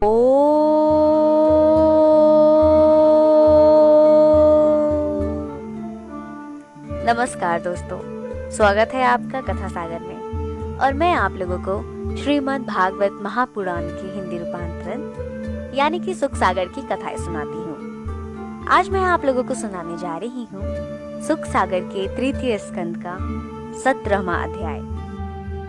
ओ नमस्कार दोस्तों, स्वागत है आपका कथा सागर में। और मैं आप लोगों को श्रीमद् भागवत महापुराण की हिंदी रूपांतरण यानी कि सुख सागर की कथाएं सुनाती हूँ। आज मैं आप लोगों को सुनाने जा रही हूँ सुख सागर के तृतीय स्कंद का 17वां अध्याय।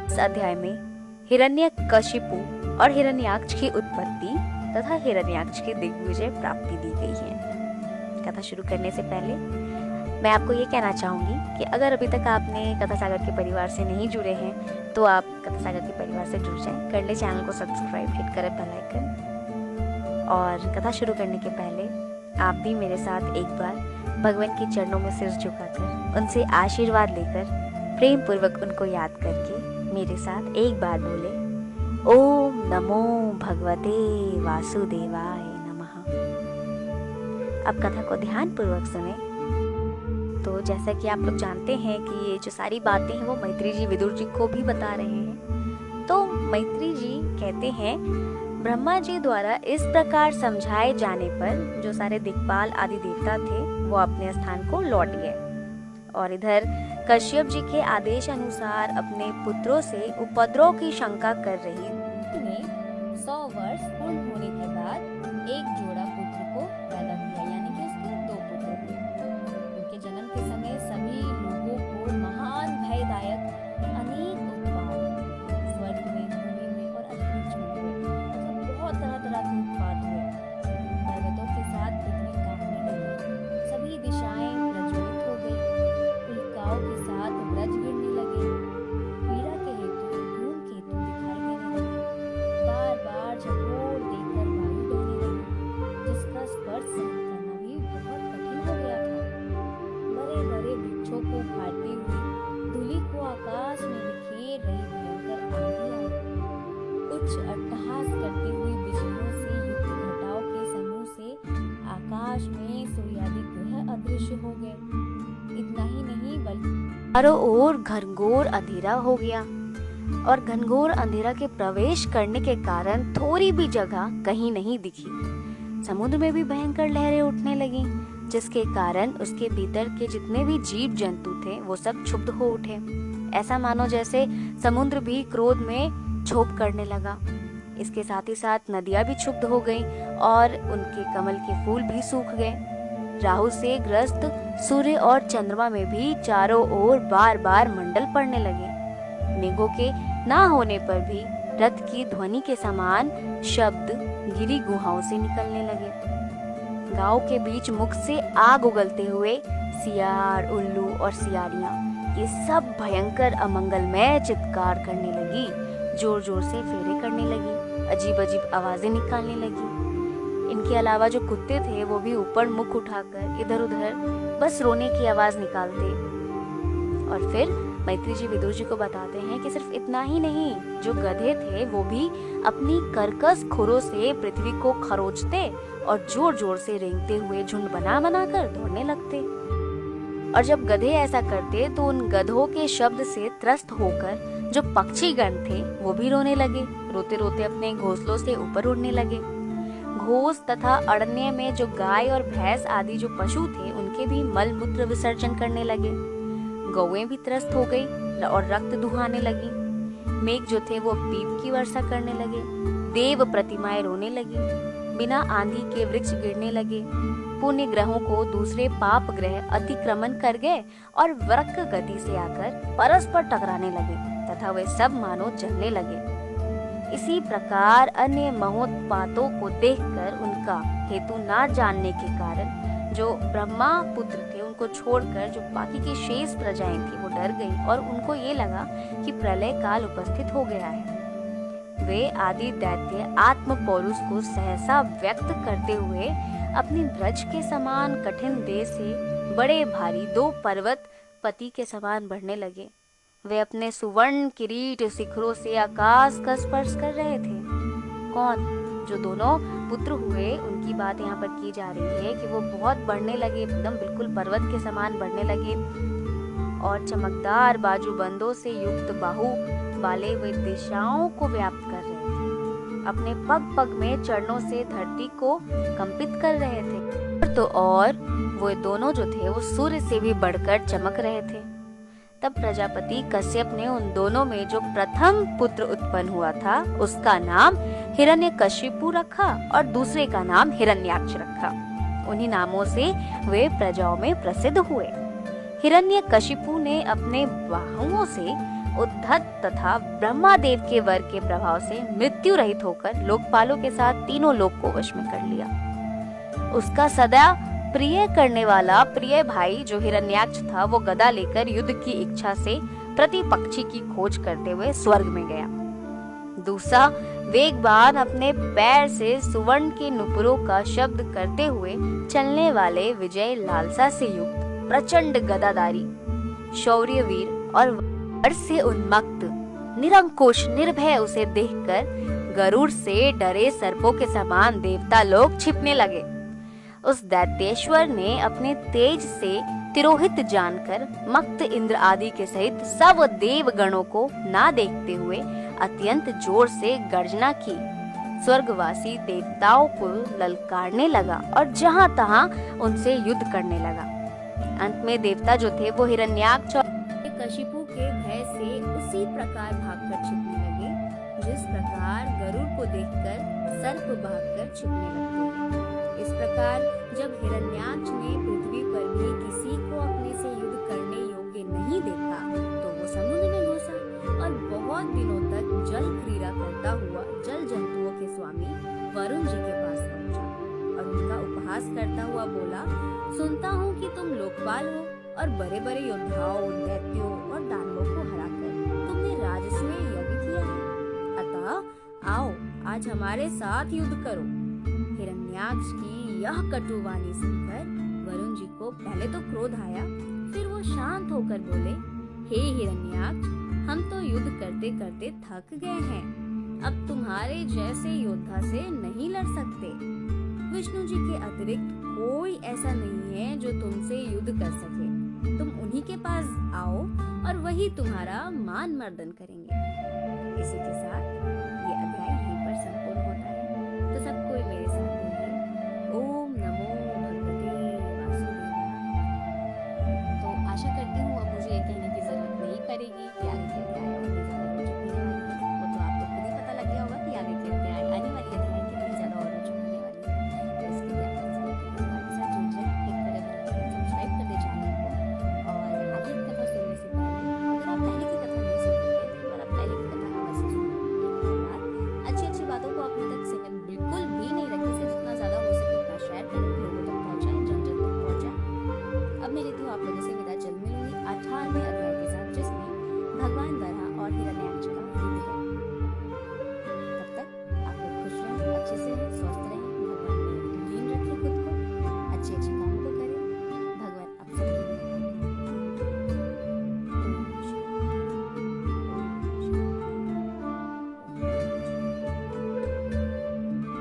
इस अध्याय में हिरण्यकशिपु और हिरण्याक्ष की उत्पत्ति तथा हिरण्याक्ष की दिग्विजय प्राप्ति दी गई है। कथा शुरू करने से पहले मैं आपको ये कहना चाहूंगी कि अगर अभी तक आपने कथा सागर के परिवार से नहीं जुड़े हैं तो आप कथा सागर के परिवार से जुड़ जाएं। कर ले चैनल को सब्सक्राइब, हिट करें बेल आइकन। और कथा शुरू करने के पहले आप भी मेरे साथ एक बार भगवान के चरणों में सिर झुकाकर उनसे आशीर्वाद लेकर प्रेम पूर्वक उनको याद करके मेरे साथ एक बार बोले, ओम नमो भगवते वासुदेवाय नमः। अब कथा को ध्यान पूर्वक सुने। तो जैसा कि आप लोग जानते हैं कि ये जो सारी बातें हैं वो मैत्री जी विदुर जी को भी बता रहे हैं। तो मैत्री जी कहते हैं, ब्रह्मा जी द्वारा इस प्रकार समझाए जाने पर जो सारे दिक्पाल आदि देवता थे वो अपने स्थान को लौट गए। और इधर कश्यप जी के आदेश अनुसार अपने पुत्रों से उपद्रव की शंका कर रही 100 वर्ष पूर्ण होने के बाद एक जोड़ा पुत्र को पैदा किया, यानी कि उसके 2 पुत्र हुए। उनके जन्म के समय सभी लोगों को महान भयदायक अनेक उत्पात स्वर्ग में, भूमि में और अंतरिक्ष में हुए। मतलब बहुत तरह के उत्पात हुए। पर्वतों के साथ पृथ्वी कांपने लगी, सभी दिशाएं प्रज्वलित हो गई, उल्काओं के साथ ब्रज गिरने लगे, पीड़ा के हेतु धूमकेतु दिखाई देने लगे, बार बार झकोर देकर वायु बहने लगी, जिसका स्पर्श सहन करना भी बहुत कठिन हो गया था। बड़े बड़े वृक्षों को फाड़ती हुई धूलि को आकाश में बिखेर रही भयंकर आंधी आई। उच्च अट्टहास करती हुई बिजलियों से युक्त घटाओं के समूह से आकाश में सूर्यादि ग्रह अदृश्य हो गए। इतना ही नहीं बल्कि चारों ओर घनघोर अंधेरा हो गया। और घनघोर अंधेरा के प्रवेश करने के कारण थोड़ी भी जगह कहीं नहीं दिखी। समुद्र में भी भयंकर लहरें उठने लगी, जिसके कारण उसके भीतर के जितने भी जीव जंतु थे वो सब क्षुब्ध हो उठे। ऐसा मानो जैसे समुद्र भी क्रोध में क्षोभ करने लगा। इसके साथ ही साथ नदियां भी क्षुब्ध हो गईं और उनके कमल के फूल भी सूख गए। राहु से ग्रस्त सूर्य और चंद्रमा में भी चारों ओर बार बार मंडल पड़ने लगे। मेघों के ना होने पर भी रथ की ध्वनि के समान शब्द गिरी गुहाओं से निकलने लगे। गांव के बीच मुख से आग उगलते हुए सियार, उल्लू और सियारियां ये सब भयंकर अमंगलमय चित्कार करने लगी, जोर जोर से फेरे करने लगी, अजीब अजीब आवाजें निकालने लगी। इनके अलावा जो कुत्ते थे वो भी ऊपर मुख उठाकर इधर उधर बस रोने की आवाज निकालते। और फिर मैत्री जी विदुर जी को बताते हैं कि सिर्फ इतना ही नहीं, जो गधे थे वो भी अपनी कर्कश खुरों से पृथ्वी को खरोचते और जोर जोर से रेंगते हुए झुंड बना कर दौड़ने लगते। और जब गधे ऐसा करते तो उन गधों के शब्द से त्रस्त होकर जो पक्षीगण थे वो भी रोने लगे, रोते रोते अपने घोंसलों से ऊपर उड़ने लगे। घोंस तथा अरण्य में जो गाय और भैंस आदि जो पशु थे उनके भी मल मूत्र विसर्जन करने लगे। गौएं भी त्रस्त हो गई और रक्त दुहाने लगी। मेघ जो थे वो पीप की वर्षा करने लगे। देव प्रतिमाएं रोने लगी। बिना आंधी के वृक्ष गिरने लगे। पुण्य ग्रहों को दूसरे पाप ग्रह अतिक्रमण कर गए और वक्र गति से आकर परस्पर टकराने लगे तथा वे सब मानो जलने लगे। इसी प्रकार अन्य महोत्पातों को देखकर उनका हेतु ना जानने के कारण जो ब्रह्मा पुत्र थे उनको छोड़कर जो बाकी की शेष प्रजाएं थी वो डर गईं और उनको ये लगा कि प्रलय काल उपस्थित हो गया है। वे आदि दैत्य आत्म पौरुष को सहसा व्यक्त करते हुए अपनी ब्रज के समान कठिन देह से बड़े भारी 2 पर्वत पति के समान बढ़ने लगे। वे अपने सुवर्ण किरीट शिखरों से आकाश का स्पर्श कर रहे थे। कौन? जो दोनों पुत्र हुए उनकी बात यहाँ पर की जा रही है कि वो बहुत बढ़ने लगे, एकदम बिल्कुल पर्वत के समान बढ़ने लगे और चमकदार बाजूबंदों से युक्त बाहु वाले वे दिशाओं को व्याप्त कर रहे थे। अपने पग पग में चरणों से धरती को कंपित कर रहे थे। तो और वो दोनों जो थे वो सूर्य से भी बढ़कर चमक रहे थे। तब प्रजापति कश्यप ने उन दोनों में जो प्रथम पुत्र उत्पन्न हुआ था उसका नाम हिरण्यकशिपु रखा और दूसरे का नाम हिरण्याक्ष रखा। उन्हीं नामों से वे प्रजाओं में प्रसिद्ध हुए। हिरण्यकशिपु ने अपने बाहुओं से उद्धत तथा ब्रह्मादेव के वर के प्रभाव से मृत्यु रहित होकर लोकपालों के साथ तीनों लोक को वश में कर लिया। उसका सदा प्रिय करने वाला प्रिय भाई जो हिरण्याक्ष था वो गदा लेकर युद्ध की इच्छा से प्रतिपक्षी की खोज करते हुए स्वर्ग में गया। दूसरा वेगवान अपने पैर से सुवर्ण के नुपुरों का शब्द करते हुए चलने वाले विजय लालसा से युक्त प्रचंड गदाधारी शौर्यवीर और वर से उन्मत्त निरंकुश निर्भय उसे देखकर गरुड़ से डरे सर्पों के समान देवता लोग छिपने लगे। उस दैत्येश्वर ने अपने तेज से तिरोहित जानकर मक्त इंद्र आदि के सहित सब देव गणों को ना देखते हुए अत्यंत जोर से गर्जना की। स्वर्गवासी देवताओं को ललकारने लगा और जहां तहां उनसे युद्ध करने लगा। अंत में देवता जो थे वो हिरण्याक्ष और कशिपु के भय से उसी प्रकार भागकर छिपने लगे जिस प्रकार गरुड़ को देखकर सर्प भागकर छिपने लगते हैं। इस प्रकार जब हिरण्याक्ष ने पृथ्वी पर भी किसी को अपने से युद्ध करने योग्य नहीं देखा तो वो समुद्र में घुसा और बहुत दिनों तक जल क्रीड़ा करता हुआ जल जंतुओं के स्वामी वरुण जी के पास पहुंचा और उनका उपहास करता हुआ बोला, सुनता हूँ कि तुम लोकपाल हो और बड़े बड़े योद्धाओं, दैत्यों और दानवों को हराकर तुमने राजस्व यज्ञ किया है। अतः आओ आज हमारे साथ युद्ध करो। हिरण्याक्ष की यह कटुवाणी सुनकर वरुण जी को पहले तो क्रोध आया, फिर वो शांत होकर बोले, हे हिरण्याक्ष, हम तो युद्ध करते करते थक गए हैं, अब तुम्हारे जैसे योद्धा से नहीं लड़ सकते। विष्णु जी के अतिरिक्त कोई ऐसा नहीं है जो तुमसे युद्ध कर सके। तुम उन्हीं के पास आओ और वही तुम्हारा मान मर्दन करेंगे। इसी के साथ ये अध्याय यहीं पर संपूर्ण होता है। तो सब कोई मेरे साथ बोलिए, ओम नमो भगवते वासुदेवाय। तो आशा करती हूँ अब मुझे ये कहने की जरूरत नहीं पड़ेगी कि आगे के अध्याय और भी ज्यादा रोचक होने वाली है। वो तो आपको खुद ही पता लग गया होगा कि आगे के अध्याय आने वाली अध्याय कितनी ज्यादा और रोचक होने वाली है। तो इसके लिए आप हमारे साथ जुड़ जाए, क्लिक करें सब्सक्राइब कर दे चैनल को। और आगे की कथा सुनने से पहले अगर आप पहले की कथा नहीं सुन रहे थे तो आप पहले की कथा अवश्य सुनिए। अच्छी अच्छी बातों को अपने तक सीमित बिल्कुल भी नहीं रखें, से जितना ज्यादा हो सके उतना शेयर करें, लोगों तक पहुंचाएं, जन जन तक पहुंचाएं। अब मैं लेती हूँ आप लोगों से विदा, जल्द मिलूंगी 18वें अध्याय के साथ जिसमें भगवान वराह और हिरण्याक्ष का युद्ध है। तब तक आप लोग खुश रहें, अच्छे से स्वस्थ